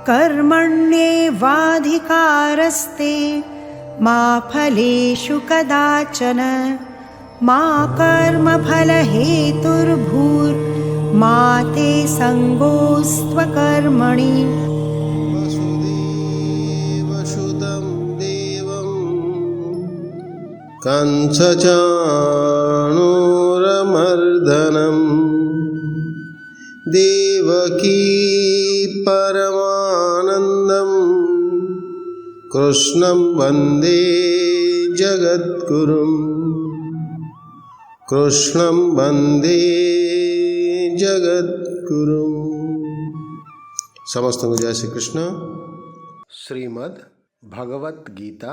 कर्मण्येवाधिकारस्ते मा फलेषु कदाचन मा कर्मफलहेतुर्भूर्मा ते सङ्गोऽस्त्वकर्मणि। वसुदेवसुतं देवं कंसचाणूरमर्दनं देवकी परमानन्दं कृष्णं वन्दे जगद्गुरुं कृष्णं वन्दे जगद्गुरुं। समस्त को जय श्री कृष्ण। श्रीमद् भगवत गीता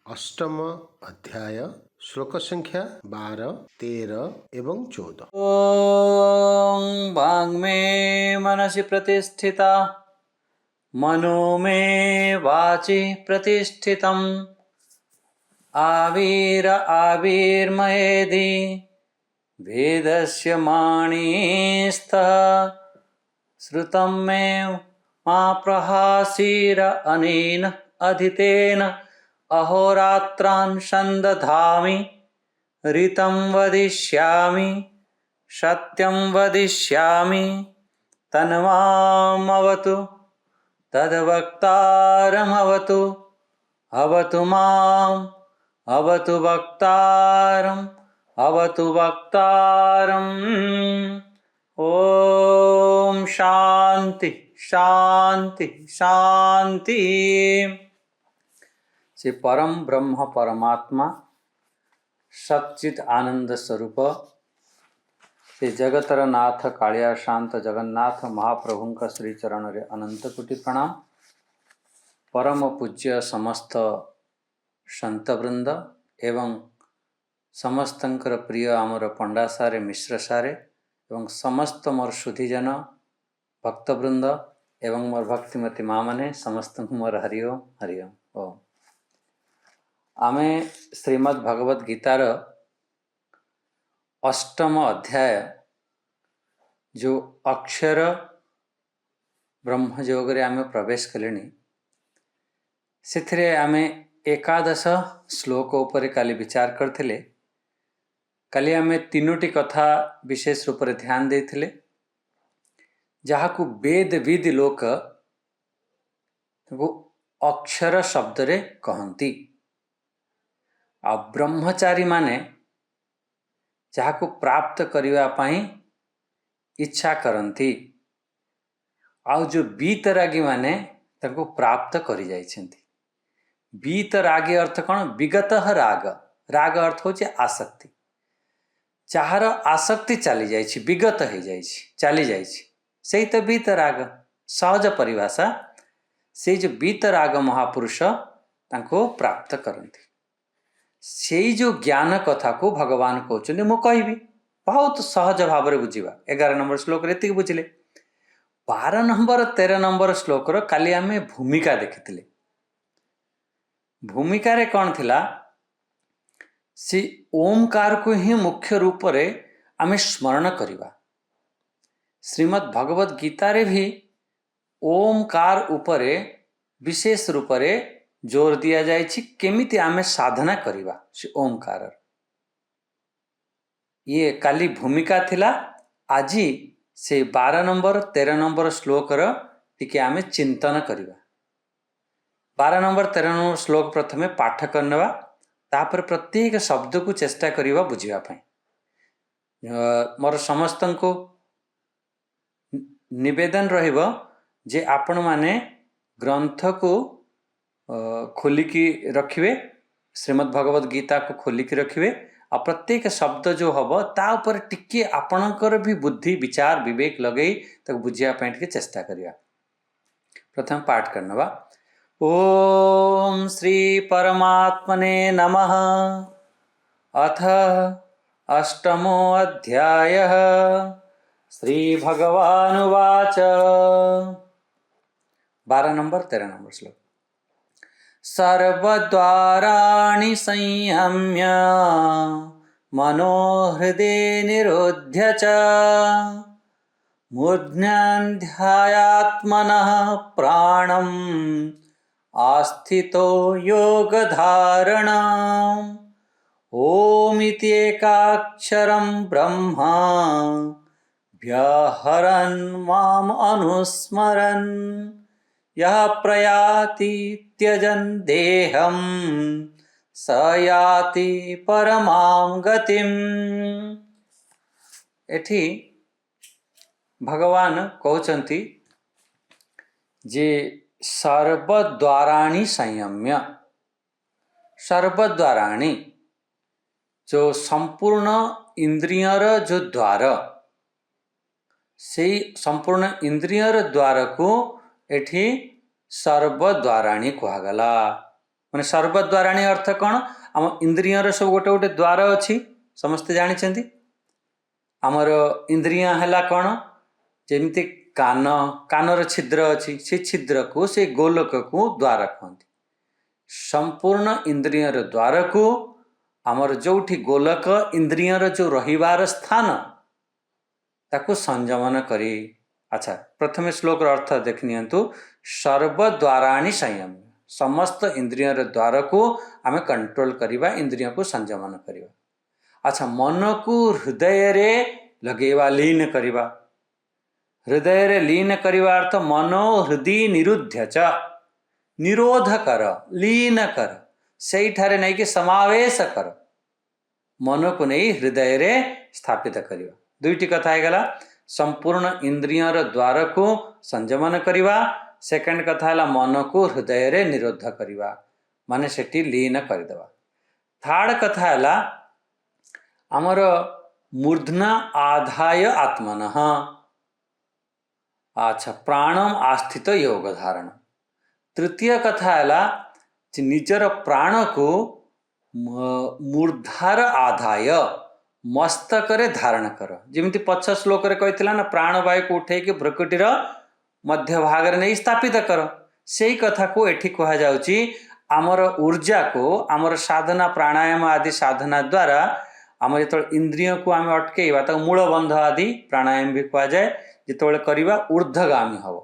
अष्टम अध्याय श्लोक संख्या 12, 13 एवं 14। ॐ वाङ्मे मनसि प्रतिष्ठिता मनो मे वाचि प्रतिष्ठितम् आविर्मयेदि वेदस्य माणिस्तः श्रुतं मे मा प्रहासीर अनेन अधीतेन अहोरात्रान् सन्दधामि ऋतं वदिष्यामि सत्यं वदिष्यामि तन्मामवतु तद्वक्तारमवतु अवतु माम् अवतु वक्तारम् अवतु वक्तारम्। ॐ शान्ति शान्ति शान्ति। श्री परम ब्रह्म परमात्मा सच्चित आनंद स्वरूप श्री जगतर नाथ कालिया शांत जगन्नाथ महाप्रभुंक श्री चरण रे अनंत कोटि प्रणाम। परम पूज्य समस्त संत वृंद एवं समस्तंकर प्रिय आमर पंडा सारे मिश्र सारे एवं समस्त मोर सुधीजन भक्तवृंद एवं मोर भक्तिमती माँ मैंने समस्त मोर हरिओम हरिओम। ओम आमे श्रीमद् भगवत गीतार अष्टम अध्याय जो अक्षर ब्रह्मयोग रे आमे प्रवेश कलेनी से आमे एकादश श्लोक उपर काली विचार करथिले। काली आमे तीनोटी कथा विशेष रूप से ध्यान देथिले जहाकू वेदविद लोक अक्षर शब्द रे कहंती आ ब्रह्मचारी माने जहाकू प्राप्त करिवा पाई इच्छा करंती आउ जो बीतरागी माने ताको प्राप्त करि जाइछंती। बीतरागी अर्थ कौन? विगत राग। राग अर्थ होचे आसक्ति। चाहर आसक्ति चली जाइछि विगत हो जाइछि चली जाइछि सेही तो बीतराग। सहज परिभाषा से जो बीतराग महापुरुष ताको प्राप्त करंती। सेई जो ज्ञान कथा को भगवान कहउछन्ति मु कहबी बहुत सहज भाव में बुझीबा। 11 नंबर श्लोक रे एतिक बुझिले। 12 नंबर 13 नंबर श्लोक रो काली आमे भूमिका देखिथिले। भूमिका रे कौन थिला? सी ओमकार को ही मुख्य रूप रे आमे स्मरण करिबा। श्रीमद् भगवत गीता रे भी ओमकार उपरे विशेष रूप रे जोर दिया जाइछि केमिति आमे साधना करिबा से ओमकार। ये काली भूमिका थिला। आजी से 12 नंबर 13 नंबर श्लोक रो टिके आमे चिंतन करिबा। 12 नंबर 13 नंबर श्लोक प्रथमे पाठ करनवा तापर प्रत्येक शब्द को चेष्टा करिबा बुझिबा पई। मोर समस्तन को निवेदन रहिबो जे आपण माने ग्रंथ को खोलिकी रखिबे। श्रीमद् भगवत गीता को खोलिकी रखिबे आ प्रत्येक शब्द जो हबो ता ऊपर टिके आपणकर भी बुद्धि विचार विवेक लगई तक बुझिया पई टिके चेष्टा करिया। प्रथम पाठ करनवा। ओम श्री परमात्मने नमः। अथ अष्टमो अध्यायः। श्री भगवानुवाच। 12 नंबर 13 नंबर श्लोक। सर्वद्वाराणि संयम्य मनोहृदे निरोध्य च मूर्ध्याध्यायात्मनः प्राणम् आस्थितो योगधारणाम् ओमित्येकाक्षरं ब्रह्मा व्याहरन् माम् अनुस्मरन् यः प्रयाति त्यजन् देहं स याति परमां गतिम्। एठी भगवान कहउचंती जे सर्वद्वाराणि संयम्य, सर्वद्वाराणि जो संपूर्ण इंद्रियर जो द्वार, से संपूर्ण इंद्रियर द्वार को एठी सर्वद्वाराणी कहगला। माने सर्वद्वाराणी अर्थ कौन? आम इंद्रियर सब गोटे गोटे द्वार अच्छी समस्ते जानी। आमर इंद्रिया है कौन? जेमती कान, कानर छिद्र अच्छी, से छिद्र को से गोलक को द्वार कहते। संपूर्ण इंद्रियर द्वार को आमर जोठी गोलक इंद्रियर जो रहिबार स्थान ताकू संयमन करी। अच्छा, प्रथम श्लोक अर्थ देखनियंतु। सर्वद्वाराणि संयम, समस्त इंद्रियर द्वार को आम कंट्रोल करिबा, इंद्रिय को संयमन करिबा। अच्छा, मन को हृदय रे लगेवा, लीन करिबा। हृदय रे लीन करिबा अर्थ मनो हृदय निरुद्ध च, निरोध कर, लीन कर, सेई ठारे नहीं कि समावेश कर, मन को नहीं हृदय रे स्थापित करिबा। दुईटी कथा है गला, संपूर्ण इंद्रियर द्वार को संयमन करिबा। सेकंड कथा है मन को हृदय रे निरोध करिबा, माने सेठी लीन करदेवा। थर्ड कथा है आमर मूर्धना आधाय आत्मनः, अच्छा, प्राणम आस्थित योग धारण। तृतीय कथा है निजर प्राण को मूर्धार आधाय मस्तक रे धारण कर। जिमिति पछ श्लोक रे कहितला ना, प्राण वायु को उठे कि भ्रकुटीर मध्य भाग रे नहीं स्थापित कर। सेई कथा को एठी कहा जाउची। आमर ऊर्जा को आमर साधना प्राणायाम आदि साधना द्वारा आम जो इंद्रिय को आम अटकेवा, तो मूल बंध आदि प्राणायाम भी कहा जाए। जितेबाला करवा ऊर्ध्वगामी हम,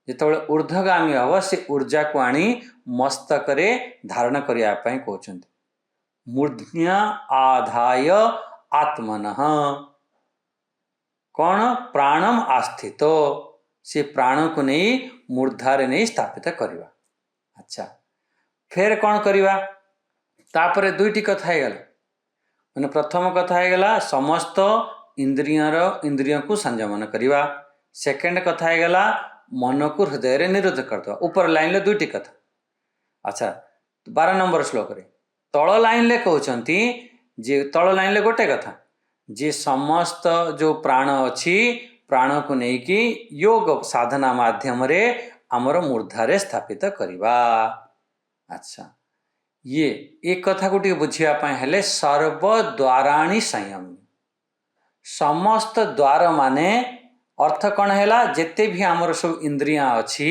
जितेबाला ऊर्ध्वगामी हम, से ऊर्जा को आनी मस्तक रे धारण करने कहते। मूर्ध्या आधाय आत्मनः कौन? प्राणम आस्थितो, से प्राण को नहीं मूर्धारे नहीं स्थापित करवा। अच्छा, फिर कौन करवा? तापर दुईटी कथा है गला। मैंने प्रथम कथा है गला समस्त इंद्रियों को संयमन करवा। सेकंड कथा है गला मन को हृदय रे निरोध करदे। ऊपर लाइन ले दुईटी कथा। अच्छा, 12 नंबर श्लोक रे तल लाइन ले कहउचंती जे, तल लाइन ले गोटे कथा जे समस्त जो प्राण अच्छी, प्राण को लेकिन योग साधना माध्यम रे आमर मूर्धारे स्थापित करवा। अच्छा, ये एक कथा को बुझापी हेले सर्वद्वाराणी संयम, समस्त द्वार माने अर्थ कौन है? जेते भी आमर सब इंद्रिया अच्छी,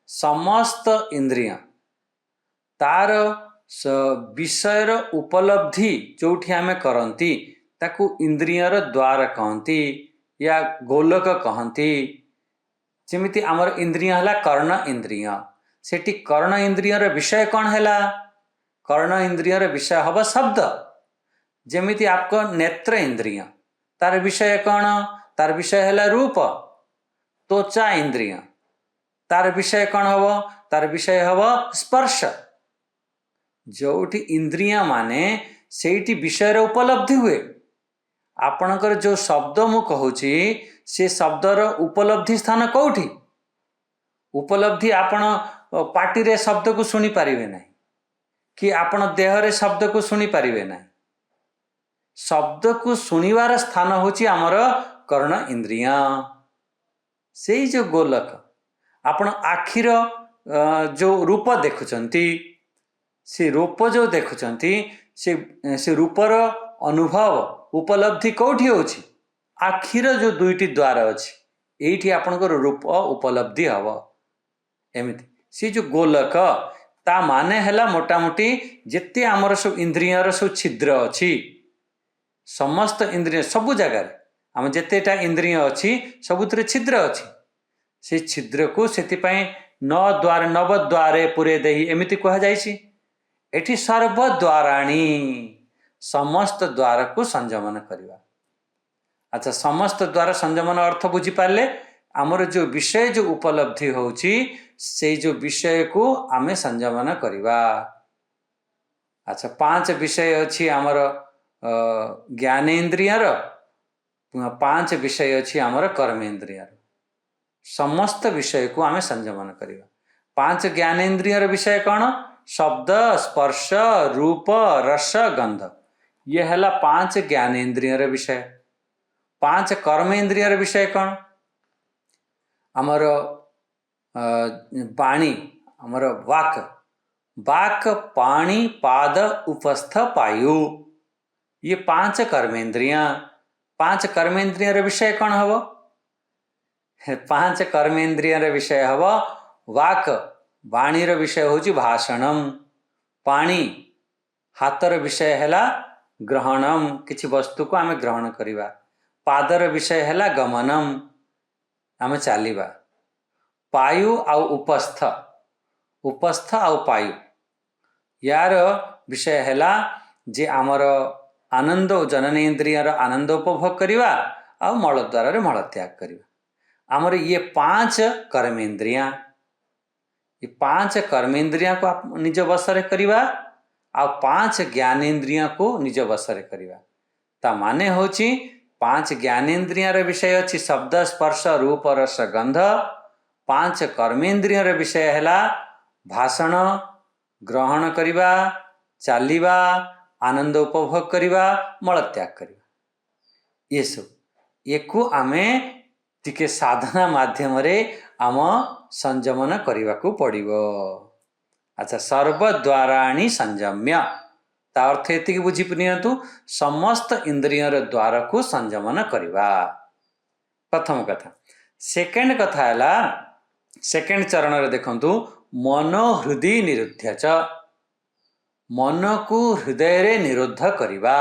समस्त इंद्रिया तार विषयर उपलब्धि जोठी आम करती ताकू इंद्रियर द्वार कहती या गोलक कहती। जमीती आमर इंद्रिय है कर्ण इंद्रिय, सेठी कर्ण इंद्रियर विषय कौन है? कर्ण इंद्रियर विषय हम शब्द। जमीती आपको नेत्र इंद्रिय, तार विषय कौन? तार विषय है रूप। त्वचा इंद्रिय, तार विषय कौन हम? तार विषय हम स्पर्श। जोठी इंद्रिया माने सेठी विषय उपलब्धि हुए। आपणकर जो शब्द मु कहूची से शब्दर उपलब्धि स्थान कौटी? उपलब्धि आपण पार्टी रे शब्द को सुनी पारिबे नहीं, कि आपण देह रे शब्द को सुनी पारिबे नहीं। शब्द को सुनिवार स्थान होची आमर कर्ण इंद्रिया। से जो गोलक आपण आखिर जो रूप देखुचंती, से रूप जो देखुचंती, से रूपर अनुभव उपलब्धि कौटी होची? आखिर जो दुईटी द्वार अच्छी, एठी आपनकर रूप उपलब्धि हव। एमिति से जो गोलक ता माने हैला मोटामोटी जेते आमर सब इंद्रियर सब छिद्र अच्छी, समस्त इंद्रिय सबु जगार आम जितेटा इंद्रिय अच्छी सबुत छिद्र अच्छी से छिद्र को से द्वार नवद्वारे पुरे दे एमती कहुई एठी सर्वद्वाराणी समस्त द्वार को संयमन करवा। अच्छा समस्त द्वार संयमन अर्थ बुझीपारे आमर जो विषय जो उपलब्धि होची से जो विषय को आमे संयमन करवा। अच्छा 5 विषय अच्छी आमर ज्ञानेन्द्रियर 5 विषय अच्छी आमर कर्मेन्द्रियर समस्त विषय को आमे संयमन करवा। 5 ज्ञानेन्द्रियर विषय कौन शब्द स्पर्श रूप रस गंध ये है 5 ज्ञानेन्द्रियर विषय। 5 कर्मेन्द्रियर विषय कौन आमर पाणी आमर वाक वाक पाणी पाद उपस्थ पायु ये 5 कर्मेन्द्रिय। 5 कर्मेन्द्रियर विषय कौन हम 5 कर्मेन्द्रियर विषय हम वाक वाणीर विषय होची भाषणम पाणी हाथर विषय है ग्रहणम किसी वस्तु को आमे ग्रहण करिवा। पादर विषय है गमनम आमे चलिबा। पायु आउ उपस्थ उपस्थ आउ पायु यार विषय है जे आमर आनंद जननेन्द्रियर आनंद उपभोग करिवा आउ मलद्वार मल त्याग करिवा। आमर ये 5 कर्मेन्द्रिया ये 5 कर्मेन्द्रिया को आप निज वशरे करिवा आ 5 ज्ञानेन्द्रिया को निज वशरे करिवा। ता माने होची 5 ज्ञानेन्द्रियर विषय अच्छी शब्द स्पर्श रूप रस गंध। 5 कर्मेन्द्रियर विषय है भाषण ग्रहण करिवा चलिवा आनंद उपभोग करिवा मल त्याग करिवा। ये सब एको आमे टिके साधना माध्यम रे आम संयमन करने को पड़िबो। अच्छा सर्वद्वाराणी संयम्य ता अर्थ एति बुझी नियंतु समस्त इंद्रियर द्वार को संयमन करवा प्रथम कथा। सेकेंड कथा है सेकेंड चरण रे देखंतु मनो हृदय निरुद्ध च मन को हृदय रे निरुद्ध करवा।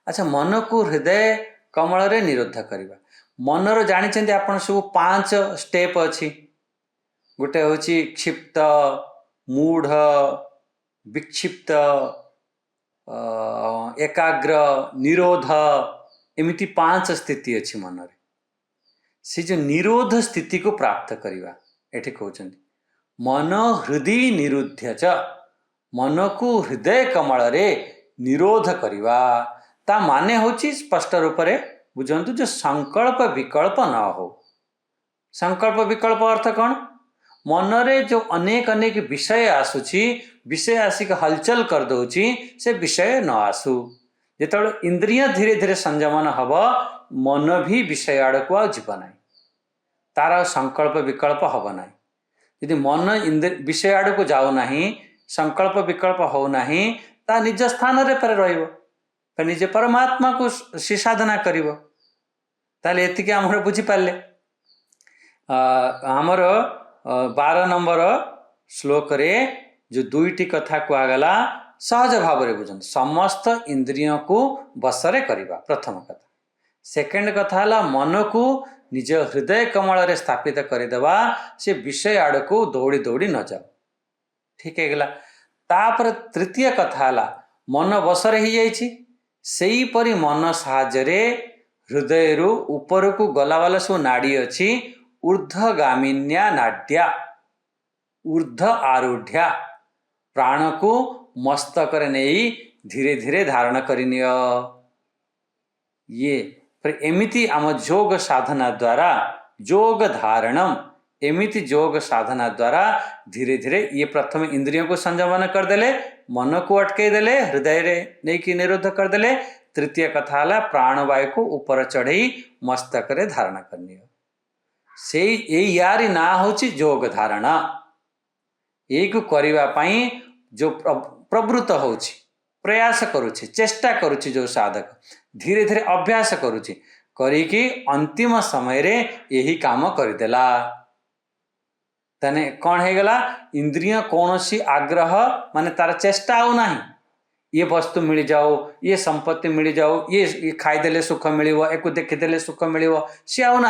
अच्छा मन को हृदय कमल रे निरुद्ध करवा। मनर जानी आप सब 5 स्टेप अच्छी गोटे हूँ क्षिप्त मूढ़ विक्षिप्त एकाग्र निरोध एमती 5 स्थिति अच्छी मन रे से जो निरोध स्थिति को प्राप्त करवा एठी कहते मन हृदय निरुद्ध च मन को हृदय कमल रे निरोध करवा। ता माने होची स्पष्ट रूप से बुझंतु जो संकल्प विकल्प न हो। संकल्प विकल्प अर्थ कौन मन रे जो अनेक अनेक विषय आसुची विषय आसिक हलचल कर दउची से विषय न आसु। जेतବେଳେ इंद्रिय धीरे धीरे संयमन हब मन भी विषय आड़ को जीव ना तार संकल्प विकल्प हब ना। यदि मन विषय आड़ को जाऊ ना संकल्प विकल्प हो ना ता निज स्थान रे पर रहिबो निजे परमात्मा को सी साधना करिबो। ताले एतिके हमर बुझी पाले हमर 12 नंबर श्लोक रे जो 2टी कथा कहगला सहज भाव रे बुझन समस्त इंद्रियों को बसरे करिबा प्रथम कथा। सेकेंड कथा है मन को निज हृदय कमल रे स्थापित करदेवा से विषय आड़ को दौड़ी दौड़ी न जाओ ठीक है गला। तापर तृतीय कथा है मन बसरे ही जाइछि सेई परी मन साहाय्य हृदय रु ऊपर को गला वाला सब नाड़ी अच्छी ऊर्ध्वगामिन्या नाड्या ऊर्ध्व आरूढ़ प्राण को मस्तक नहीं धीरे धीरे धारण करनिय। ये फिर एमिति आम जोग साधना द्वारा जोग धारणम एमिति जोग साधना द्वारा धीरे धीरे ये प्रथम इंद्रियों को संयमन करदेले मन को अटके देले हृदय रे नहीं कि निरोध करदेले। तृतीय कथा है प्राणवायु को ऊपर चढ़ई मस्तक रे धारण करनी से यारी ना होची जोग धारणा एक करवा पाई जो प्रवृत्त होची प्रयास करुछि चेष्टा करुछि जो साधक धीरे धीरे अभ्यास करुछि करिकी अंतिम समय रे यही काम करदेला तने कौन है गला इंद्रिय कौन सी आग्रह माने तार चेष्टा आउ नाही ये वस्तु मिल जाओ, ये संपत्ति मिल जाओ, ये खाईदेले सुख मिल, या देखीदेले सुख मिल, सी आउ ना।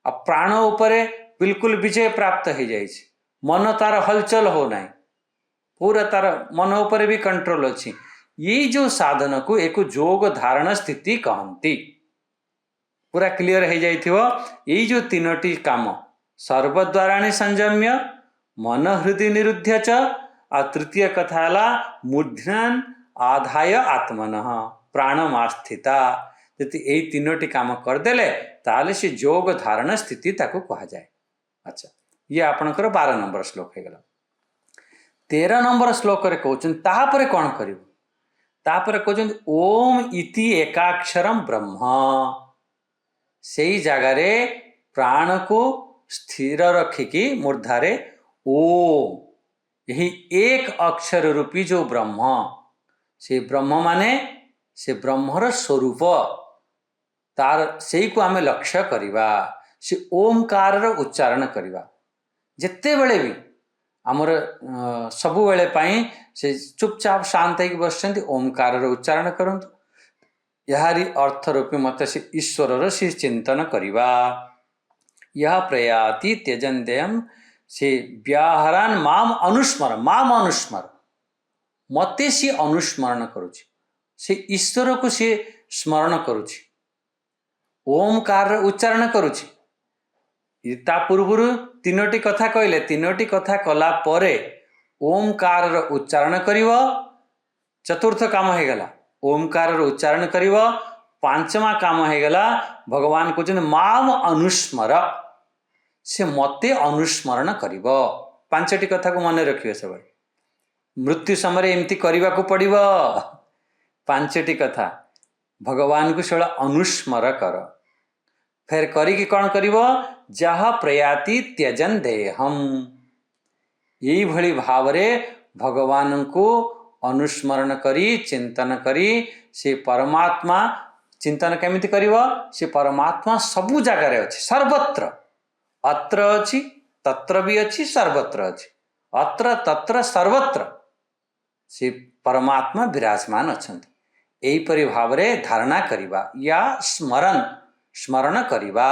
आ प्राण उपरे बिल्कुल विजय प्राप्त हो जाए, मन तार हलचल हो ना, पूरा तार मन उपरे भी कंट्रोल अच्छी। ये जो साधन को एक जोग धारण स्थिति कहती, पूरा क्लियर हो जाइथिवो। यही जो तीनोटी काम, सर्वद्वाराणि संयम्य, मन हृदय निरुद्ध च, आ तृतीय कथा है मूर्धन आधाय आत्मन प्राणमास्थिता। यदि यही तीनोटी काम करदेले ताले से जोग धारण स्थिति ताको कहा जाए। अच्छा, ये आपणकर 12 नंबर श्लोक हो गला। 13 नंबर श्लोक रे कहउछन तापरे कोन करिवो, तापरे कहउछन ओम इति एकाक्षरम ब्रह्म। सेई जगह रे प्राण को स्थिर रखिकी मूर्धारे ओम, यही एक अक्षर रूपी जो ब्रह्म, से ब्रह्म माने से ब्रह्मर स्वरूप, तार से को आमे लक्ष्य करिबा, से ओमकार रो उच्चारण करिबा। जेते बेले भी आमर सबु बेले पाई से चुपचाप शांत होकर बसचंती, ओमकार रो उच्चारण करंतु। यारी अर्थ रूपी मत से ईश्वर रो से चिंतन करिबा। यह प्रयाति त्यजन्देयम से व्याहरान माम अनुस्मर, माम अनुस्मर, मते सी अनुस्मरण करुछि, से ईश्वर को सी स्मरण करुछि, ओमकार उच्चारण करुछि। ता पूर्व तीनोटी कथा कहले, तीनोटी कथा कला परे ओमकार उच्चारण करिव, चतुर्थ काम हो गला ओमकार उच्चारण करिव। पांचवा काम हो गला भगवान कहते माम अनुस्मर, से मते अनुस्मरण करिव। पांचटी कथा को मन रखिए सब, मृत्यु समय एमती करने को पड़िव। पांचटी कथा भगवान को सब अनुस्मर कर, फिर करिकी कौन करिव, जहा प्रयाति त्यजन देहम। यही भली भाव रे भगवान को अनुस्मरण करी चिंतन करी, से परमात्मा चिंतन केमिति करिव, से परमात्मा सबु जगार अच्छी, सर्वत्र, अत्र अच्छी तत्र भी अच्छी, सर्वत्र अच्छी, अत्र तत्र सर्वत्र से परमात्मा विराजमान अच्छन्ति। एहीपरि भाव रे धारणा करिबा या स्मरण स्मरण करिबा।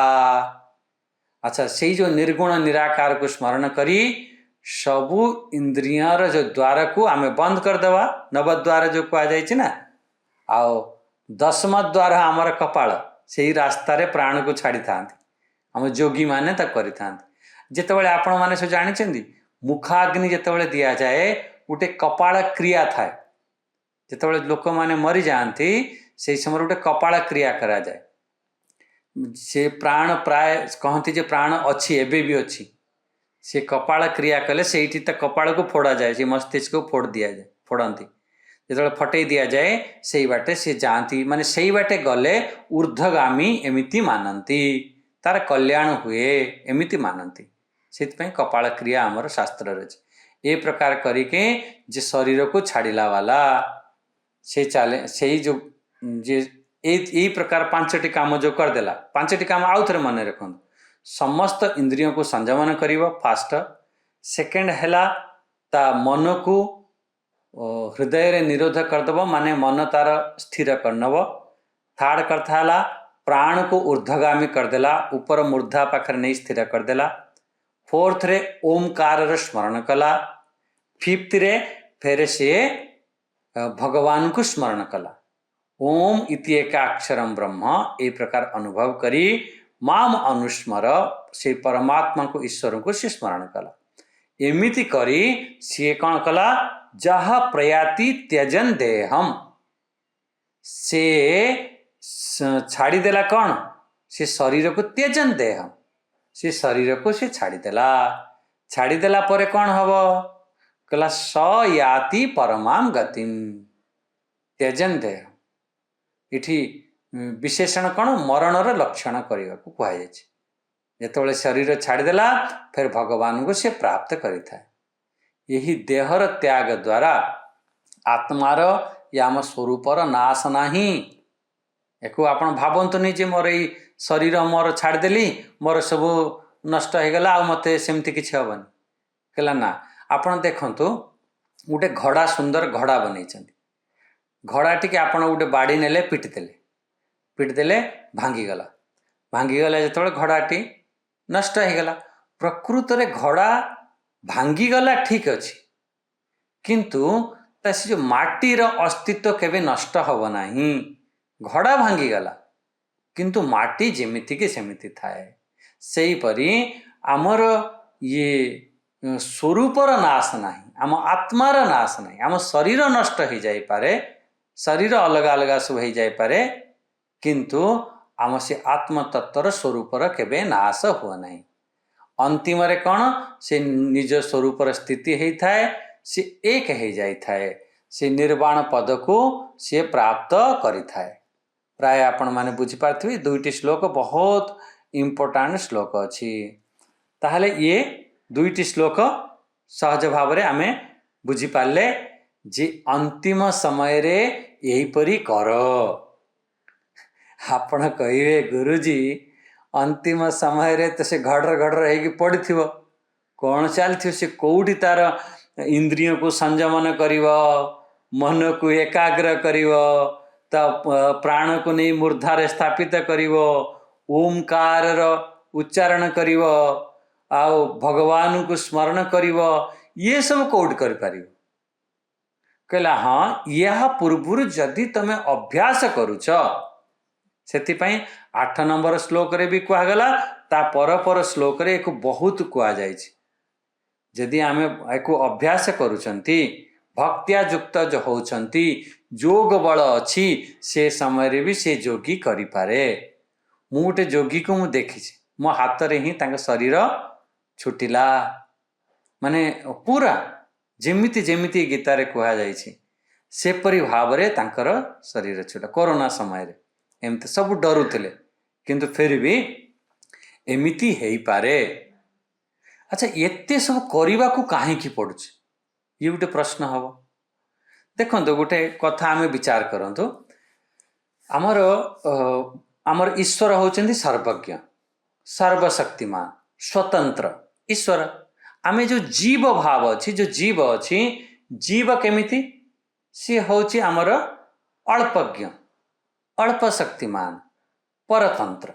अच्छा, से जो निर्गुण निराकार को स्मरण करी सबु इंद्रियर जो द्वार को आमे बंद कर देवा। नवद्वार जो कहा जाइछि ना, आओ 10मा द्वार आमर कपाल, से रास्ता रे प्राण को छाड़ी थांती आम जोगी माने ता करि थांती। जेतेबेले आपण माने से जानिछन्ती मुखाग्नि जेतेबेले दिया जाए गोटे कपाल क्रिया थाए, जेतेबेले लोक माने मरि जाती से समय गोटे कपाल क्रिया करा जाए। से प्राण प्राय कहती जे प्राण अच्छी एबे भी अच्छी, से कपाल क्रिया कले से कपाल को फोड़ा जाए, से मस्तिष्क को फोड़ दिया जाए, फोड़ती जो फटई दि जाए से बाटे से जाती, माने से बाटे गले ऊर्ध्वगामी एमिति मानती, तार कल्याण हुए एमिति मानती। से कपाल क्रिया आमर शास्त्र रही। ए प्रकार करके जे शरीर को छाड़िला वाला से चले, से जो जे यही प्रकार 5टी काम जो करदेला, 5टी काम आउ थे मन रखु। समस्त इंद्रियों को संयमन करिवो फास्ट। सेकेंड हैला ता मन को हृदय रे निरोध करदेव, माने मन तार स्थिर करनव। थर्ड कथा है प्राण को ऊर्ध्वगामी करदेला, ऊपर मूर्धा पाखर नहीं स्थिर करदेला। फोर्थ रे ओमकार स्मरण कला। फिफ्थ रे फेर से भगवान को स्मरण कला। ओम इति एकाक्षरम ब्रह्म, ए प्रकार अनुभव करी माम अनुस्मर, से परमात्मा को ईश्वर को से स्मरण कला। एमिति करी सी कौन कला, जहा प्रयाति त्यजन देहम, से छाड़ी देला कौन, से शरीर को त्यजन देहम, से शरीर को से छाड़ी देला। छाड़ी देला परे कौन हब, कला स याति परमाम गतिम। त्यजन देह इठी विशेषण कौन, मरणर लक्षण करने को कहुए। जितेबाला शरीर छाड़देला फिर भगवान को से प्राप्त करि थाए। यही देहर त्याग द्वारा आत्मार या आम स्वरूपर नाश नाही। एको आपण भावंतु नहीं जे मोर ई शरीर मोर छाड़देली, मोर सब नष्ट हो गला, आ मते सेमती किछि हबनी कहला ना। आपण देखंतु गोटे घड़ा, सुंदर घड़ा बनैछन्ति, घड़ा टी आपण गोटे बाड़ी नेले पिटिदेले भांगीगला जो घड़ाटी नष्ट हो गला। प्रकृत रे घड़ा भांगीगला ठीक अच्छे किंतु से जो माटीर अस्तित्व केवे नष्ट हब नहीं। घड़ा भांगीगला किंतु माटी जेमिति कि सेमिति थाए। सेहीपरि आमर ये स्वरूपर नाश नहीं, आम आत्मार नाश नहीं। आम शरीर नष्ट हो जाई पारे, शरीर अलग अलग सब हो जाई पारे किंतु आम से आत्मतत्वर स्वरूपर केवे नाश हुआ नहीं। अंतिम रे कौन से निज स्वरूपर स्थिति होता है, से एक हो जाए, से निर्वाण पद को सी प्राप्त करिथाए। प्राय आपण माने बुझीपारे दुईटी श्लोक बहुत इम्पोर्टाट श्लोक अच्छी। ताहले ये दुईटी श्लोक सहज भाव में आमे बुझीपारे जे अंतिम समय रे यहीपरि कर। आपण कहिए गुरुजी अंतिम समय रे तो से घडर घडर होगी पड़ी कौन चलती से कौटी तार इंद्रियों को संयमन करिव, मन को एकाग्र करिव, प्राण को नहीं मूर्धारे स्थापित करिव, ओमकार उच्चारण करिव, आओ भगवान को स्मरण करिव, ये सब कौट कर पारिव। कहला हाँ यह पूर्व जदि तमें अभ्यास करुच सेतिपाई 8 नंबर श्लोक रे भी कहगला, ता पर श्लोक रे एक बहुत कह जाए। जदि आमे एको अभ्यास करुचंती भक्तिया युक्त जो होचंती जोग बल अच्छी से समय रे भी से जोगी करि पारे। मु गोटे जोगी को मु देखी मो हाथ रे ही तांका शरीर छुटिला, माने पूरा जेमिति जेमिति गीतारे कहा जाइछि सेपरि भाव रे तांकर शरीर छुटा। कोरोना समय रे एमते सब डरुथिले किंतु फिर भी एमिति हेई पारे। अच्छा एते सब करने को कहीं पड़ुछ ये गोटे प्रश्न हम। देखो गोटे कथा आम विचार करतु, आमर आमर ईश्वर होचंदी सर्वज्ञ, सर्वशक्तिमान, स्वतंत्र ईश्वर। आमे जो जीव भाव अच्छी, जो जीव अच्छी, जीव केमिति सी होची आमर अल्पज्ञ, अल्प शक्तिमान, परतंत्र,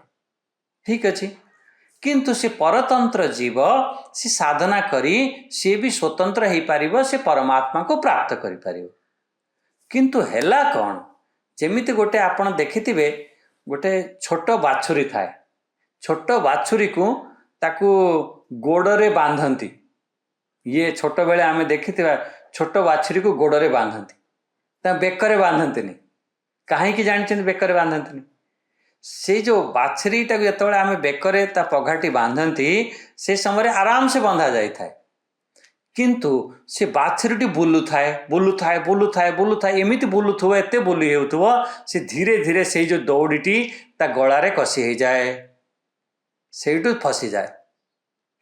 ठीक अच्छी। किंतु से परतंत्र जीव से साधना करी सी भी स्वतंत्र हो पारिबो, से परमात्मा को प्राप्त करि पारिबो। किंतु हेला कौन जेमिति गोटे आपण देखिथिबे गोटे छोट बाछुरी थाए, छोट बाछुरी को ताकू गोड़रे बांधती। ये छोट बेले आमे देखिथिबा छोट बाछुरी को गोड़रे बांधती, ता बेकरे बांधतीनी। काहे कि जानिछन बेकरे बांधतीनी? से जो बाछुरीटा जो आम बेकरे ता पघाटी बांधती से समय आराम से बंधा जाए था। किंतु से बाछुरीटी बुलुए बुलुए बुलुए बुलुए एमती बुलुव एत बुली हो से धीरे धीरे से जो दौड़ीटी ता गलारे कषि हो जाए, से फसी जाए,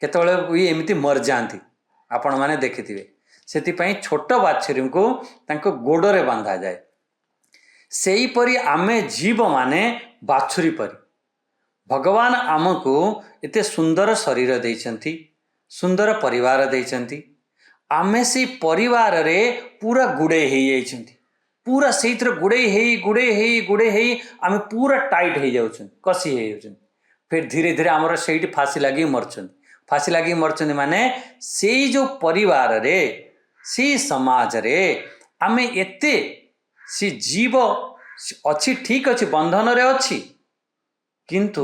केतବେଳେ एमती मर जाती। आपण माने देखिथिबे सेतिपई छोट बाछुरी को तांको गोड़रे बांधा जाए। सेही परी आमे जीव माने बाछुरी परी भगवान आमको एते सुंदर शरीर देइछंती, सुंदर परिवार देइछंती। आमे से परिवार रे पूरा गुड़े ही जाइछंती, पूरा सेइत्र गुड़े ही आमे पूरा टाइट हो जाउछन, कसी हो जाउछन। फिर धीरे धीरे आमर सेइट फांसी लगी मरछन, फांसी लगी मरछन माने सेई जो परिवार रे से समाज रे आमे एते से जीव अच्छी, ठीक अच्छी बंधन रे अच्छी, किंतु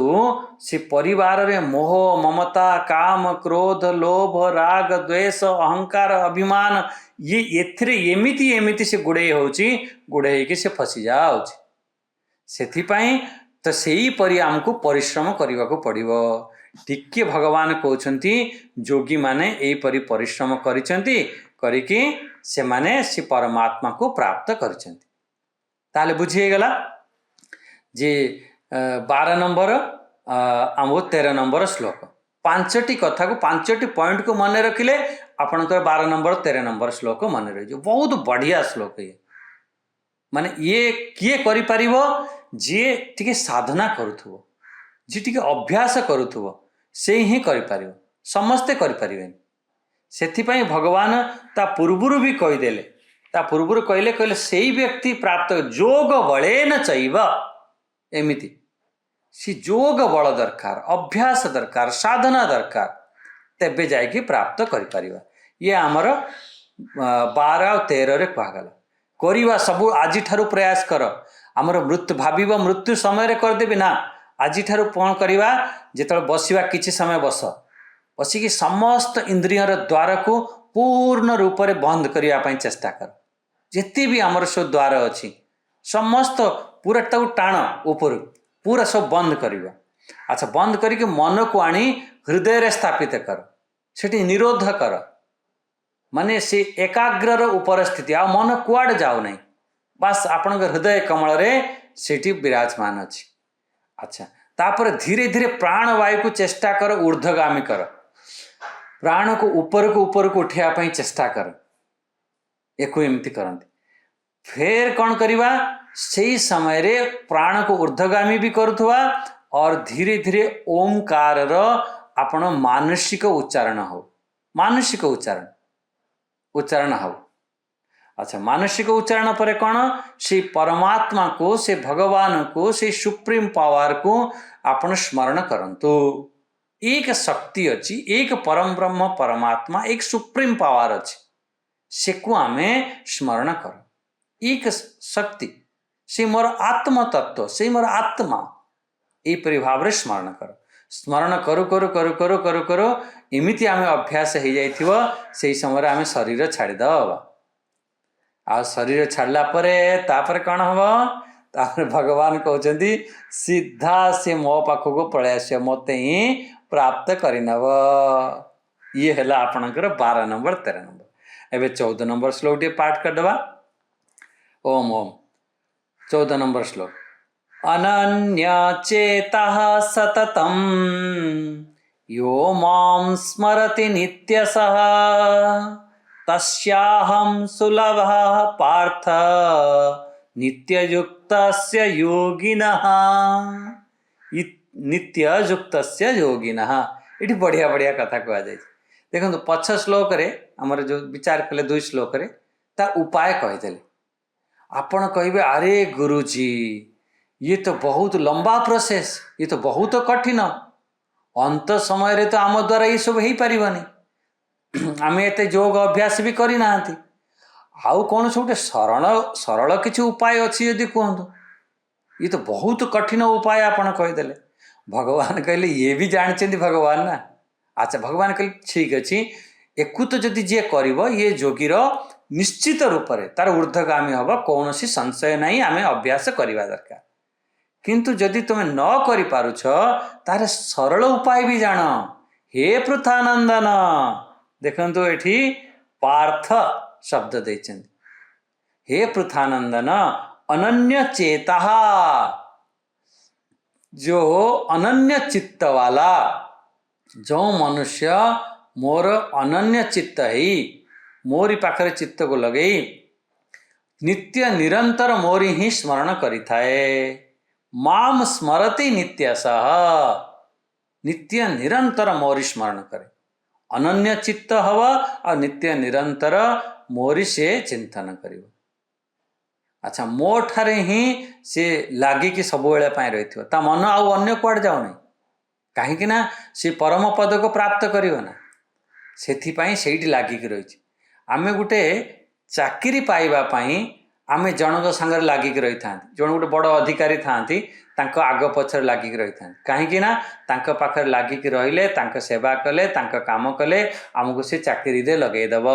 से परिवार रे मोह ममता काम क्रोध लोभ राग द्वेष अहंकार अभिमान ये एथिरे एमिति एमिति से गुड़े होची, गुड़े कि से फसी जाउची। सेथिपाई तो सेही परि आमको परिश्रम करने को पड़िबो। टिके भगवान कहउछंती जोगी माने एही परि परिश्रम करिसंती, करिकि से माने से परमात्मा को प्राप्त करिसंती। ताले बुझी गला जे 12 नंबर आम 13 नंबर श्लोक 5टी कथा को 5टी पॉइंट को मन रखिले आपनकर 12 नंबर 13 नंबर श्लोक मन रही। बहुत बढ़िया श्लोक ये, माने ये किए करि परिबो जे टिके साधना करुथुबो, जे टिके अभ्यास करुथुबो से ही करि परिबो, समस्ते करि परिबेन। सेथिपई भगवान ता पूर्वरु भी कहि देले ତା ପୂର୍ବରୁ କହିଲେ କହିଲେ ସେଇ ବ୍ୟକ୍ତି ପ୍ରାପ୍ତ ଯୋଗ ବଳେ ନ ଚାହିଁବ ଏମିତି ସି ଯୋଗ ବଳ ଦରକାର, ଅଭ୍ୟାସ ଦରକାର, ସାଧନା ଦରକାର, ତେବେ ଯାଇକି ପ୍ରାପ୍ତ କରିପାରିବା। ଇଏ ଆମର 12 ଆଉ 13ରେ କୁହାଗଲା। କରିବା ସବୁ ଆଜିଠାରୁ ପ୍ରୟାସ କର। ଆମର ଭାବିବ ମୃତ୍ୟୁ ସମୟରେ କରିଦେବି ନା, ଆଜିଠାରୁ କ'ଣ କରିବା, ଯେତେବେଳେ ବସିବା କିଛି ସମୟ ବସିକି ସମସ୍ତ ଇନ୍ଦ୍ରିୟର ଦ୍ୱାରକୁ ପୂର୍ଣ୍ଣ ରୂପରେ ବନ୍ଦ କରିବା ପାଇଁ ଚେଷ୍ଟା କର। ଯେତେ ବି ଆମର ସବୁ ଦ୍ୱାର ଅଛି ସମସ୍ତ ପୁରା ତାକୁ ଟାଣ ଉପରୁ, ପୁରା ସବୁ ବନ୍ଦ କରିବା। ଆଚ୍ଛା, ବନ୍ଦ କରିକି ମନକୁ ଆଣି ହୃଦୟରେ ସ୍ଥାପିତ କର, ସେଠି ନିରୋଧ କର, ମାନେ ସେ ଏକାଗ୍ରର ଉପସ୍ଥିତି, ଆଉ ମନ କୁଆଡ଼େ ଯାଉନାହିଁ, ବାସ୍ ଆପଣଙ୍କ ହୃଦୟ କମଳରେ ସେଠି ବିରାଜମାନ ଅଛି। ଆଚ୍ଛା, ତାପରେ ଧୀରେ ଧୀରେ ପ୍ରାଣବାୟୁକୁ ଚେଷ୍ଟା କର ଊର୍ଦ୍ଧ୍ୱଗାମୀ କର, ପ୍ରାଣକୁ ଉପରକୁ ଉଠାଇବା ପାଇଁ ଚେଷ୍ଟା କର। ଏକୁ ଏମିତି କରନ୍ତି। ଫେର କ'ଣ କରିବା, ସେଇ ସମୟରେ ପ୍ରାଣକୁ ଊର୍ଦ୍ଧ୍ୱଗାମୀ ବି କରୁଥିବା और ଧୀରେ ଧୀରେ ଓମକାରର ଆପଣ ମାନସିକ ଉଚ୍ଚାରଣ ହଉ, ମାନସିକ ଉଚ୍ଚାରଣ ହଉ। ଆଚ୍ଛା, ମାନସିକ ଉଚ୍ଚାରଣ ପରେ କ'ଣ, ସେ ପରମାତ୍ମାକୁ, ସେ ଭଗବାନକୁ, ସେ ସୁପ୍ରିମ ପାୱାରକୁ ଆପଣ ସ୍ମରଣ କରନ୍ତୁ। ଏକ ଶକ୍ତି ଅଛି, ଏକ ପରମ ବ୍ରହ୍ମ ପରମାତ୍ମା, ଏକ ସୁପ୍ରିମ ପାୱାର ଅଛି, ସେକୁ ଆମେ ସ୍ମରଣ କର। ଏକ ଶକ୍ତି, ସେ ମୋର ଆତ୍ମତତ୍ଵ, ସେ ମୋର ଆତ୍ମା, ଏହିପରି ଭାବରେ ସ୍ମରଣ କର। ସ୍ମରଣ କରୁ କରୁ କରୁ କରୁ କରୁ କରୁ ଏମିତି ଆମେ ଅଭ୍ୟାସ ହେଇଯାଇଥିବ, ସେଇ ସମୟରେ ଆମେ ଶରୀର ଛାଡ଼ିଦେବା। ଆଉ ଶରୀର ଛାଡ଼ିଲା ପରେ ତାପରେ କ'ଣ ହେବ, ତାପରେ ଭଗବାନ କହୁଛନ୍ତି ସିଧା ସେ ମୋ ପାଖକୁ ପଳେଇ ଆସିବ, ମୋତେ ହିଁ ପ୍ରାପ୍ତ କରିନେବ। ଇଏ ହେଲା ଆପଣଙ୍କର 12 ନମ୍ବର 13 ନମ୍ବର। ଏବେ 14 ନମ୍ବର ଶ୍ଲୋକ ଟିକେ ପାଠ କରିଦେବା। ଓମ୍ ଓମ୍ 14 ନମ୍ବର ଶ୍ଲୋକ। ଅନନ୍ୟଚେତଃ ସତତଂ यो मां स्मरति नित्यशः तस्याहं सुलभः पार्थ नित्ययुक्तस्य योगिनः। नित्ययुक्तस्य योगिनः, ये बढ़िया बढ़िया कथा कह जाए। देखो पछ श्लोक आमर जो विचार कले 2 श्लोक ता उपाय कहीदे। आपण कहे अरे गुरुजी ये तो बहुत लंबा प्रोसेस, ये तो बहुत कठिन, अंत समय रे तो आम द्वारा ये सब हो पारिबनी, आम एत योग अभ्यास भी करना, आउ कौन से गोटे सरल सरल किसी उपाय अच्छी यदि कहतु, ये तो बहुत कठिन उपाय आपड़ कहीदे। भगवान कहले ये भी जानते भगवान ना। अच्छा, भगवान कहले ठीक अच्छे, एकु तो जदि जी कर ये योगीर निश्चित रूप से तार ऊर्ध्वगामी हम, कौन सी संशय नहीं, आम अभ्यास करवा दरकार। किंतु जदि तुम न कर पारुछ तार सरल उपाय भी जान। हे पृथानंदन, देखंतु एठी पार्थ शब्द देचन। हे पृथानंदन अनन्य चेता, जो अनन्य चित्त वाला, जो मनुष्य मोर अनन्य चित्त ही मोरी पाखरे चित्त को लगे नित्य निरंतर मोरी ही स्मरण करि थाए, माम स्मरति नित्यशः, नित्य निरंतर मोरी स्मरण करे, अनन्य चित्त हव और नित्य निरंतर मोरी से चिंतन करिव। अच्छा, मो ठारे ही से लागिकी सबुबेले पाई रहिथिव, ता मन आउ अन्य कुआडे जाउ नहीं, काहेकि ना से परम पद को प्राप्त करिव ना, सेथिपाई सेठी लागिकी रहिछि। आमे गुटे चाकरी पाइबा पाई आमे जनक संगे लागिकी रही था, जन गोटे बड़ अधिकारी थांती तांको आग पछर लागिकी रही था, कहीं ना तांको पाखर लागिकी रहिले, तांको सेवा कले, तांको काम कले, आमको से चाकरी दे लगेदेव।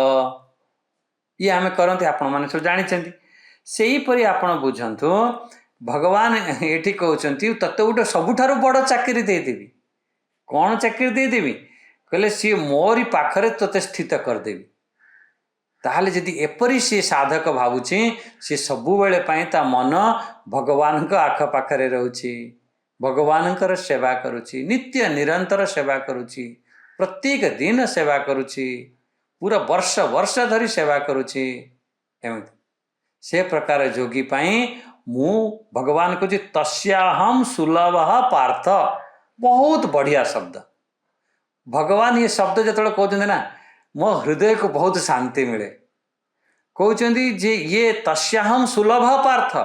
ये आमे करते, आपण मैंने सब जानी। सेही परी आपण बुझंतु, भगवान एठी कहउचंती तते गोटे सबुठारु बड़ चाकरी देदेवी। कौन चाकरी देदेवी कहले, सी मोरी पाखरे तते स्थित करदेवी। ताहले जदि एपरी सी साधक भावुची, सी सबु बेले पाई ता मन भगवान को आख पाखरे रहउची, भगवान कर सेवा करुची, नित्य निरंतर सेवा करुची, प्रत्येक दिन सेवा करुची, पूरा वर्ष वर्ष धरी सेवा करुची। एमती से प्रकार योगी पाई मु भगवान को तस्याहम सुलभ पार्थ, बहुत बढ़िया शब्द। भगवान ये शब्द जो कहते ना, मो हृदय को बहुत शांति मिले। कहते जे ये तस्याहम सुलभ पार्थ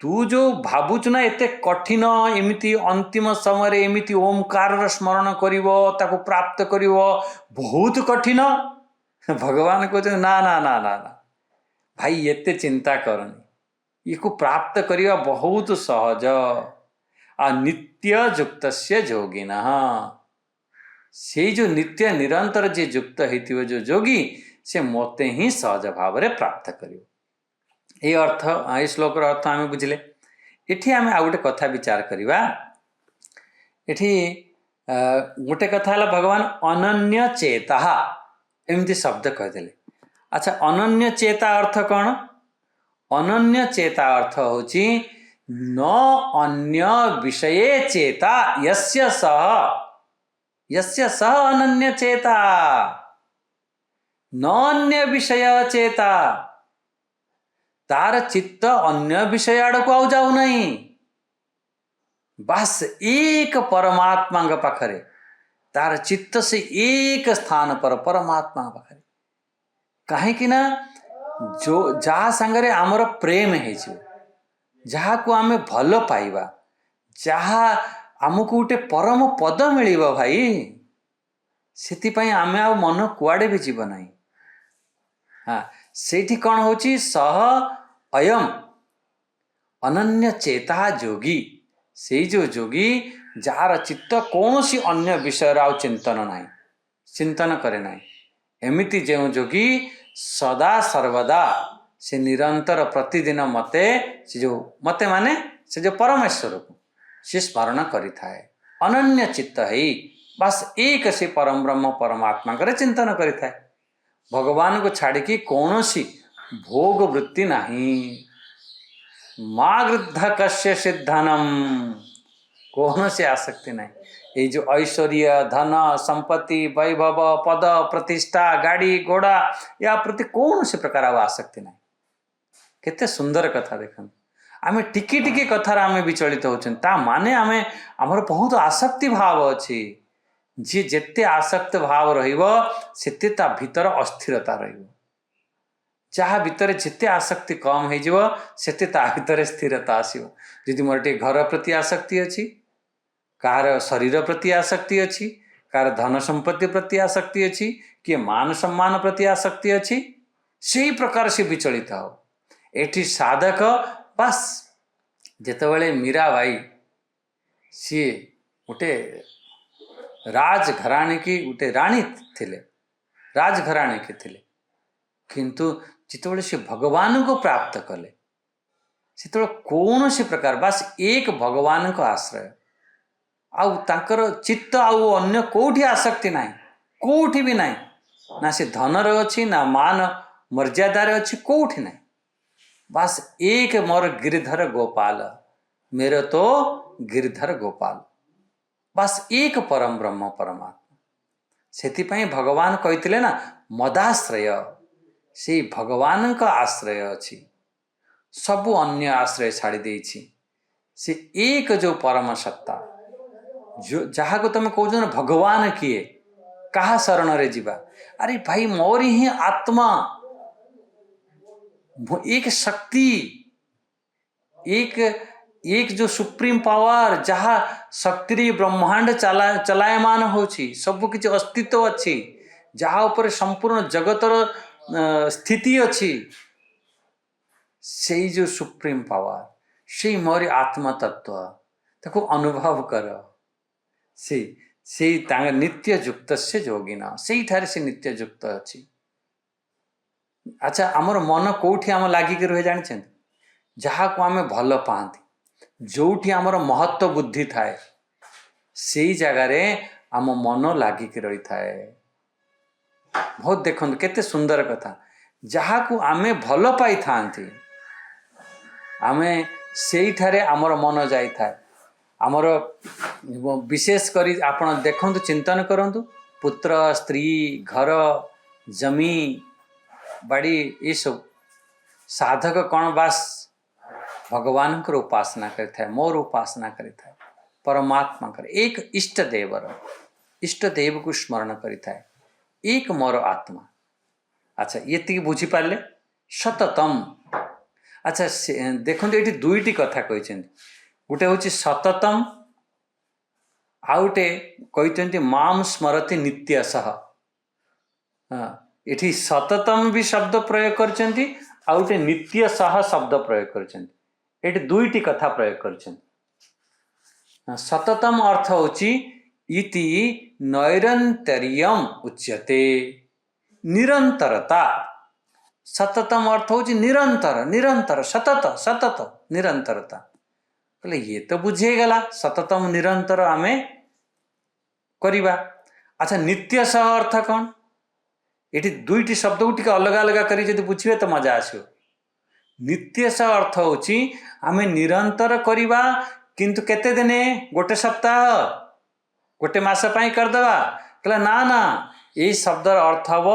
तू जो भावुच ना एते कठिन एमिति अंतिम समय एमिति ओमकार स्मरण करिवो ताको प्राप्त करिवो बहुत कठिन। भगवान कहते ना ना ना ना ना भाई एते चिंता करनी, ये को प्राप्त करिवा बहुत सहज। आ नित्य युक्त से जोगिन से जो नित्य निरंतर जे युक्त होइतिबो जो जोगी से मते ही सहज भाव रे प्राप्त करिवो। ये अर्थ ये श्लोकर अर्थ आम बुझिले। एठी आम आ गोटे कथा विचार करिवा। एठी गोटे कथा है भगवान अनन्य चेता एमती शब्द कहते। अच्छा अनन्य चेता अर्थ कौन? अनन्य चेता अर्थ होची न अन्य विषये चेता यस्य सह अनन्य चेता न अन्य विषय चेता तार चित्त अन्य विषय आड़ को आउ जाऊ नहीं, बस एक परमात्मा पाखरे तार चित्त से एक स्थान पर परमात्मा पाखरे। कहीं ना जो जहाँ संगरे आमर प्रेम है जहाँ को आमे भल पाइबा जहाँ आमको गोटे परम पद मिलिबा भाई सेतिपाई आमे आ मन कुआडे भी जीव नहीं। हाँ सेठी कौन होची सह अयम अनन्य चेता जोगी से जो जोगी जार चित्त कौन सी अन्य विषय आउ चिंतन नहीं, चिंतन करे नहीं। एमिति जो जोगी सदा सर्वदा से निरंतर प्रतिदिन मते से जो मते माने से जो परमेश्वर को से स्मरण करि थाए अनन्य चित्त है बस एक से परम ब्रह्म परमात्मा करे चिंतन करि थाए। भगवान को छाड़ी की कौन सी भोग वृत्ति नहीं। माँ गृद्ध कश्य सिद्धनम कौन से आसक्ति नहीं। ये जो ऐश्वर्य धन संपत्ति वैभव पद प्रतिष्ठा गाड़ी घोड़ा या प्रति कौन से प्रकार आसक्ति नहीं। केते सुंदर कथा देखन आमे टिकी टिकी कथार आमे विचलित होचन ता माने आमे हमर बहुत आसक्ति भाव अछि। जी जेते आसक्त भाव रहिबो सेते ता भीतर अस्थिरता रहिबो। जहाँ भीतर जिते आसक्ति कम हो जिवो सेते ता भीतर स्थिरता आसीबो। यदि मोर टे घर प्रति आसक्ति अछि, कार शरीर प्रति आसक्ति अछि, कार धन संपत्ति प्रति आसक्ति अछि, कि मान सम्मान प्रति आसक्ति अछि, सही प्रकार से विचलित हो। एठी साधक बस जेतेबेले मीरा बाई सी गोटे राजघराणी की गोटे राणी थिले, राजघराणी के थिले, किंतु जितेबेले से भगवान को प्राप्त कले से कौन सी प्रकार बस एक भगवान को आश्रय आउ तांकर चित्त आउ अन्य कोठी आसक्ति नाही, कोठी भी नाही, ना से धनर अच्छी ना मान मर्यादार अच्छी कोठी नाही, बस एक मोर गिरधर गोपाल मेरे तो गिरधर गोपाल बस एक परम ब्रह्म परमात्मा। सेतिपाई भगवान कहते ना मदाश्रय से भगवान का आश्रय अच्छी सबु अन्य आश्रय छाड़ी देछि से एक जो परम सत्ता जो जहाँ को तुम कहो ना भगवान किए कहा शरण रे जीवा। अरे भाई मोरी ही आत्मा एक शक्ति एक जो सुप्रीम पावर जहाँ शक्ति ब्रह्मांड चलायमान होछि सब किछि अस्तित्व अच्छी जहाँ ऊपर संपूर्ण जगतर स्थिति अच्छी से जो सुप्रीम पावर से मोरी आत्मा तत्व ताको अनुभव कर से नित्य युक्त से जोगिना से ठारे से नित्य युक्त अच्छी। अच्छा आमर मन कोठी आम लागिक रहे जानी जहाँ को आम भल पाती जोठी आमर महत्व बुद्धि थाए से जगार आम मन लागिक रही थाए। बहुत देखो केते सुंदर कथा जहाँ को आमे भल पाई थांती आमे सेई ठारे आमर मन जाई थाए। आमर विशेष करी आपण देखंतु चिंतन करंतु पुत्र स्त्री घर जमी बाड़ी ये सब साधक कौन बस भगवान को उपासना करता है, मोर उपासना करता है, परमात्मा कर एक इष्ट देव को स्मरण करता है, एक मोर आत्मा। अच्छा ये बुझी पारे सततम। अच्छा देखो ये दुईटी कथा कहते गोटे हूँ सततम आउ गोटे कहते माम स्मरति नित्यशः। हाँ ये सततम भी शब्द प्रयोग करछन्ति आउ गोटे नित्यशः शब्द प्रयोग करछन्ति। ये दुईटी कथा प्रयोग करछन्ति। सततम अर्थ होची इति नैरन्तर्यम उच्यते, निरंतरता। सततम अर्थ होची निरंतर, निरंतर सतत सतत निरंतरता। कहले ये तो बुझेगला सततम निरंतर आमे करिबा। अच्छा नित्यशः अर्थ कौन? ये दुईटी शब्द को टिके अलग अलग करी जदि बुझिबे तो मजा आसियो। नित्यशः अर्थ होची आमे निरंतर करिबा किंतु केते दिने गोटे सप्ताह गोटे मास पाई करदवा। कहला ना ना ये शब्द अर्थ हब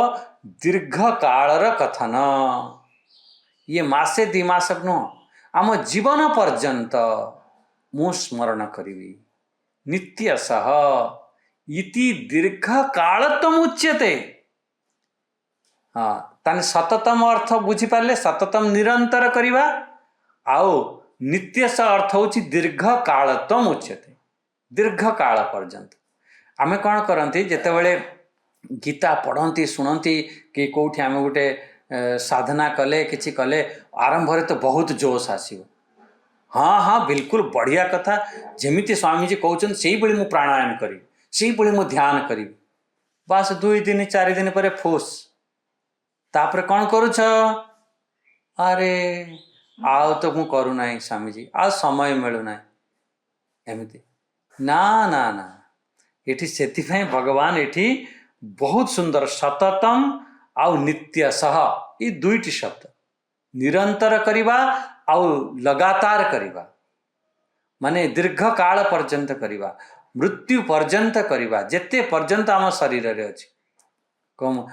दीर्घ कालर कथन। ये मासे दी मास नुह आम जीवन पर्यंत मु स्मरण करी। नित्यशः इति दीर्घ कालत्वम उच्यते। हाँ ताने सततम अर्थ बुझी पारे सततम निरंतर करिबा आउ नित्यशः अर्थ होची दीर्घ कालत्वम उच्यते, दीर्घ काल पर्यंत। आमे कौन करती जितेबाला गीता पढ़ती शुणती कि कौटी आम गोटे साधना कले किसी कले आरंभ तो बहुत जोश आसो। हाँ हाँ बिल्कुल बढ़िया कथा जमीती स्वामीजी कहते से मु प्राणायाम करी से मु ध्यान करी। बस 2 दिन 4 दिन पर फुस तापर कौन करुछ? अरे आउ तो मु करूना स्वामीजी आ समय मिलूना एमती। ना ना ना ये से भगवान ये बहुत सुंदर सततम आउ नित्यशः ये दुईटी शब्द निरंतर करिबा आउ लगातार करिबा माने दीर्घ काल पर्यंत करिबा मृत्यु पर्यंत करिबा जेते पर्यंत आम शरीर रे अछि कम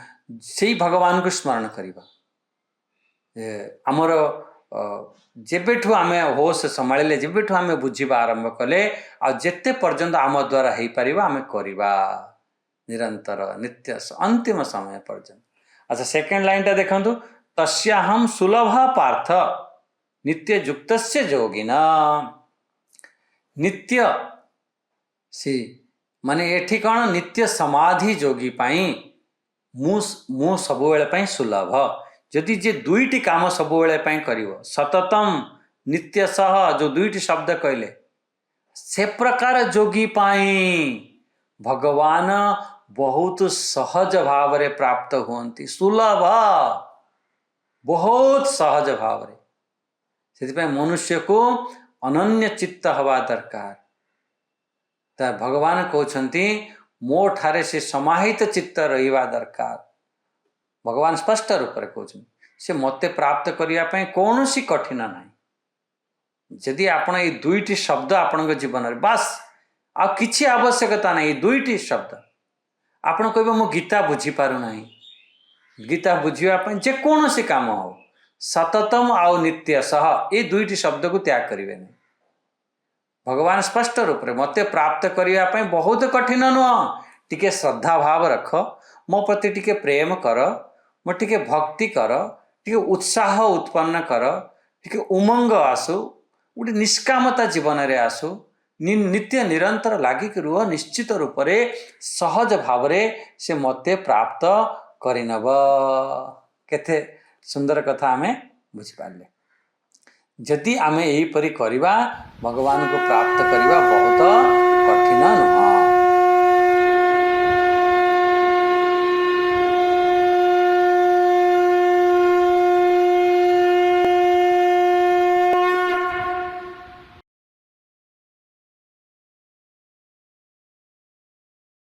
से भगवान को स्मरण करिबा। आमर जेबेठू आमे होश संभाले जेबेठू आमे बुझिबा आरंभ कले आ जेते पर्यंत आम द्वारा हेई परिबा आमे करिबा निरंतर नित्य अंतिम समय पर्यंत। अच्छा सेकेंड लाइन टा देखंतु तस्याहम सुलभ पार्थ नित्य युक्तस्य योगिना। नित्य सी माने एठी कौन नित्य समाधि योगी पाई मु सबुबेले पाई सुलभ। जदि जे दुईटी काम सबुबेले पाई करिवो सततम नित्यशः जो दुईटी शब्द कहले से प्रकार योगी पाई भगवान बहुत सहज भाव रे प्राप्त होती सुलभ बहुत सहज भाव रे। से मनुष्य को अनन्य चित्त हवा दरकार। तो भगवान कहते मो ठारे से समाहित चित्त रहिबा दरकार। भगवान स्पष्ट रूप से कहते से मते प्राप्त करने कौन सी कठिन ना। जदि आपण ये दुईटी शब्द आपण जीवन में बास आ किछि आवश्यकता नहीं दुईटी शब्द आपण कह मु गीता बुझी पारु नाही। गीता बुझापी जेकोसी काम हो सततम आउ नित्यशः ये दुईटी शब्द को त्याग करेंगे नहीं। भगवान स्पष्ट रूप से मते प्राप्त करने बहुत कठिन नुह टिके श्रद्धा भाव रख मो प्रति टिके प्रेम कर मो टिके भक्ति कर टिके उत्साह उत्पन्न कर टिके उमंग आसु गोटे निष्कामता जीवन रे आसु नित्य निरंतर लागिक रुह निश्चित रूप से सहज भाव से मते प्राप्त करनब। केते सुंदर कथा आमे बुझिपारे। जदि आमे यहीपरि करिबा भगवान को प्राप्त करिबा बहुत कठिन नुह।